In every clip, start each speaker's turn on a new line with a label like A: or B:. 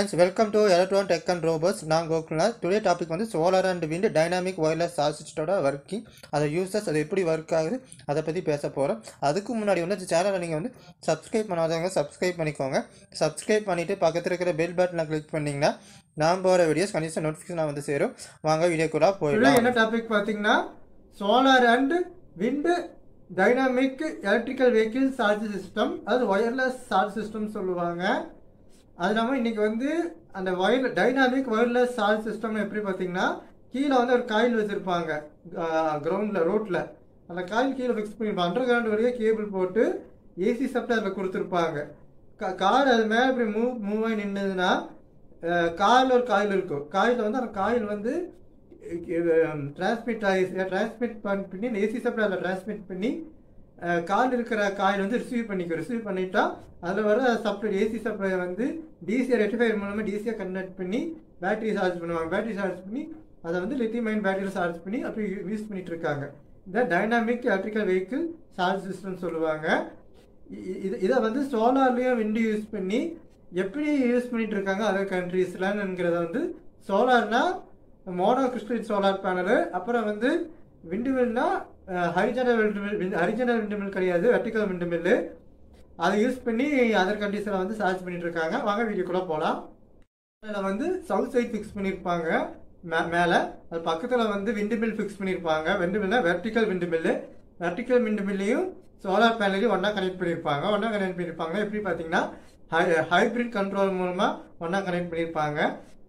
A: friends, welcome to Electron Tech and Robots. நான் Gokulnath. Today topic வந்து solar and wind dynamic wireless charge system working. அதை users அது எப்படி work ஆகுது அதை பற்றி பேச போகிறோம். அதுக்கு முன்னாடி வந்து இந்த சேனலை நீங்கள் வந்து சப்ஸ்கிரைப் பண்ணாதவங்க சப்ஸ்கிரைப் பண்ணிக்கோங்க. சப்ஸ்கிரைப் பண்ணிவிட்டு பக்கத்தில் இருக்கிற பெல் பட்டனை கிளிக் பண்ணிங்கன்னா நான் போகிற வீடியோஸ் கண்டிப்பாக நோட்டிஃபிகேஷன் வந்து சேரும். வாங்க வீடியோக்குள்ளே போயிடலாம்.
B: என்ன டாபிக் பார்த்தீங்கன்னா solar and wind dynamic electrical vehicle charge system, அது ஒயர்லெஸ் சார்ஜ் சிஸ்டம் சொல்லுவாங்க. அது இல்லாமல் இன்றைக்கி வந்து அந்த டைனாமிக் ஒயர்லெஸ் சார்ஜ் சிஸ்டம் எப்படி பார்த்தீங்கன்னா, கீழே வந்து ஒரு காயில் வச்சுருப்பாங்க கிரவுண்டில் ரோட்டில். அந்த காயில் கீழே ஃபிக்ஸ் பண்ணியிருப்பாங்க. அண்டர் கிரவுண்ட் வழியாக கேபிள் போட்டு ஏசி சப்ளை அதில் கொடுத்துருப்பாங்க. கார் அது மேலே இப்படி மூவ் ஆகி நின்றுதுன்னா காரில் ஒரு காயில் இருக்கும். காயில் வந்து அந்த காயில் வந்து டிரான்ஸ்மிட் பண்ணி ஏசி சப்ளை அதில் டிரான்ஸ்மிட் பண்ணி கால் இருக்கிற காயில் வந்து ரிசீவ் பண்ணிட்டா அதில் வர சப்ளை ஏசி சப்ளை வந்து டிசியை ரெக்டிஃபையர் மூலமாக டிசியை கன்வெர்ட் பண்ணி பேட்டரி சார்ஜ் பண்ணுவாங்க. பேட்டரி சார்ஜ் பண்ணி அதை வந்து லித்தியம் அயன் பேட்டரியில் சார்ஜ் பண்ணி அப்படி யூஸ் பண்ணிட்டு இருக்காங்க. இந்த dynamic electrical vehicle charge system சொல்லுவாங்க. இதை வந்து சோலார்லேயும் விண்டு யூஸ் பண்ணி எப்படி யூஸ் பண்ணிட்டு இருக்காங்க அதர் கண்ட்ரீஸ்லங்கிறத வந்து சோலார்னா மோனோ கிறிஸ்டல் சோலார் பேனலு, அப்புறம் வந்து விண்டுமில்னா ஹரிஜனல் விண்டுமில் கிடையாது, வெர்டிக்கல் விண்டுமில்லு. அதை யூஸ் பண்ணி அதர் கண்ட்ரீஸில் வந்து சார்ஜ் பண்ணிட்டு இருக்காங்க. வாங்க வீடியோக்குள்ளே போகலாம். அதில் வந்து சவுத் சைட் ஃபிக்ஸ் பண்ணியிருப்பாங்க மேலே, அது பக்கத்தில் வந்து விண்டுமில் ஃபிக்ஸ் பண்ணியிருப்பாங்க. விண்டுமில்னா வெர்டிக்கல் விண்டுமில்லு. வெர்டிக்கல் விண்டுமில்லையும் சோலார் பேனலையும் ஒன்றா கனெக்ட் பண்ணியிருப்பாங்க. எப்படி பார்த்தீங்கன்னா ஹைப்ரிட் கண்ட்ரோல் மூலமாக ஒன்றா கனெக்ட் பண்ணியிருப்பாங்க.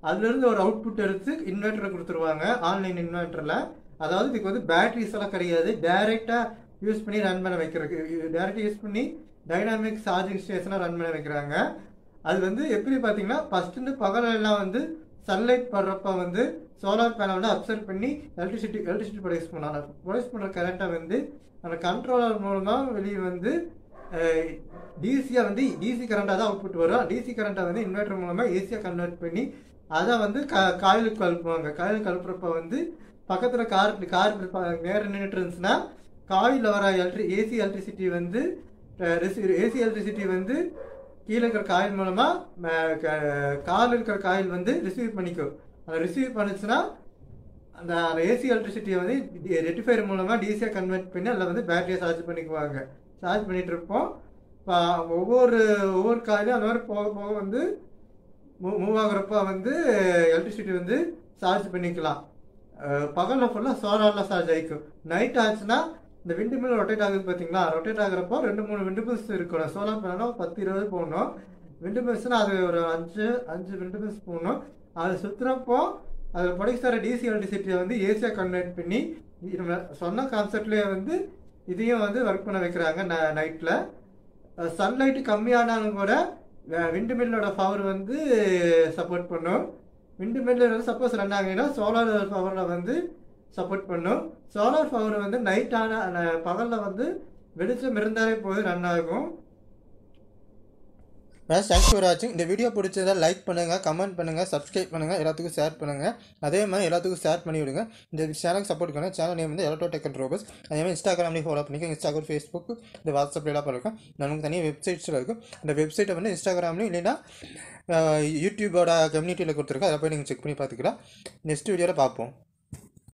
B: அதுலேருந்து ஒரு அவுட்புட் எடுத்து இன்வெர்ட்டரை கொடுத்துருவாங்க, ஆன்லைன் இன்வெர்ட்டரில். அதாவது இதுக்கு வந்து பேட்டரிஸ் எல்லாம் கிடையாது, டைரெக்டாக யூஸ் பண்ணி ரன் பண்ண வைக்கிறதுக்கு, டைரெக்டாக யூஸ் பண்ணி டைனாமிக் சார்ஜிங் ஸ்டேஷனாக ரன் பண்ண வைக்கிறாங்க. அது வந்து எப்படி பார்த்தீங்கன்னா ஃபஸ்ட்டு பகலெல்லாம் வந்து சன்லைட் படுறப்ப வந்து சோலார் பேனல் வந்து அப்சர்வ் பண்ணி எலக்ட்ரிசிட்டி ப்ரொடியூஸ் பண்ணுற கரண்ட்டை வந்து அந்த கண்ட்ரோலர் மூலமாக வெளியே வந்து டிசியாக வந்து டிசி கரண்ட்டாக தான் அவுட்புட் வரும். டிசி கரண்ட்டை வந்து இன்வெர்ட்டர் மூலமாக ஏசியாக கன்வெர்ட் பண்ணி அதை வந்து காயிலுக்கு கழுப்புவாங்க. காயிலுக்கு கழுப்புறப்ப வந்து பக்கத்தில் கார் நேரம் நின்றுட்டு இருந்துச்சுன்னா காயில் வர ஏசி எலக்ட்ரிசிட்டி வந்து கீழே இருக்கிற காயில் மூலமாக காரில் இருக்கிற காயில் வந்து ரிசீவ் பண்ணிக்கும். அதை ரிசீவ் பண்ணிச்சுன்னா அந்த ஏசி எலக்ட்ரிசிட்டியை வந்து ரெக்டிஃபையர் மூலமாக டிசியாக கன்வெர்ட் பண்ணி அதில் வந்து பேட்டரியை சார்ஜ் பண்ணிக்குவாங்க. சார்ஜ் பண்ணிகிட்டு இருப்போம். ஒவ்வொரு காயிலும் அந்த மாதிரி போக போக வந்து மூவ் ஆகுறப்ப வந்து எலக்ட்ரிசிட்டி வந்து சார்ஜ் பண்ணிக்கலாம். பகலில் ஃபுல்லாக சோலாரில் சார்ஜ் ஆகிக்கும். நைட் ஆச்சுன்னா இந்த விண்டு மில் ரொட்டேட் ஆகுது பார்த்தீங்களா, ரொட்டேட் ஆகுறப்போ 2-3 விண்டு மில்ஸ் இருக்கணும். சோலார் பேனல்னா 10-20 போடணும். விண்டு மில்ஸ்னால் அது ஒரு 5 விண்டு மில்ஸ் போடணும். அது சுற்றுறப்போ அதில் ப்ரொடியூஸ் டிசி எலக்ட்ரிசிட்டியை வந்து ஏசியாக கன்வெர்ட் பண்ணி நம்ம சொன்ன கான்செப்ட்லேயே வந்து இதையும் வந்து ஒர்க் பண்ண வைக்கிறாங்க. நைட்டில் சன்லைட்டு கம்மியானாலும் கூட விண்டு மில்லோட பவர் வந்து சப்போர்ட் பண்ணும். விண்டு மில்லில் வந்து சப்போஸ் ரன் ஆகுதுன்னா சோலார் பவரில் வந்து சப்போர்ட் பண்ணும். சோலார் பவர் வந்து பகலில் வந்து வெளிச்சம் இருந்தாலே போது ரன் ஆகும்.
A: தேங்க்ஸ் ஃபார் வாட்சிங். இந்த வீடியோ பிடிச்சதை லைக் பண்ணுங்கள், கமெண்ட் பண்ணுங்கள், சப்ஸ்கிரைப் பண்ணுங்கள், எல்லாத்துக்கும் ஷேர் பண்ணுங்கள். அதே மாதிரி எல்லாத்துக்கும் ஷேர் பண்ணி விடுங்க. இந்த சேனலுக்கு சப்போர்ட் பண்ணுங்கள். சேனல் நேம் வந்து எலக்ட்ரோ டெக் அண்ட் ரோபோட்ஸ். அதே மாதிரி இன்ஸ்டாகிராம்லேயும் ஃபாலோ பண்ணிக்கோங்க. இன்ஸ்டாகிராம், ஃபேஸ்புக், இந்த வாட்ஸ்அப்பில் எல்லாம் பண்ணிருக்கேன். நமக்கு தனியாக வெப்சைட்ஸில் இருக்கும். அந்த வெப்சைட்டை வந்து இன்ஸ்டாகிராம்லையும் இல்லைன்னா யூடியூபோட கம்யூனிட்டியில் கொடுத்துருக்கேன். அதை போய் நீங்கள் செக் பண்ணி பார்த்துக்கலாம். நெக்ஸ்ட் வீடியோவில் பார்ப்போம்.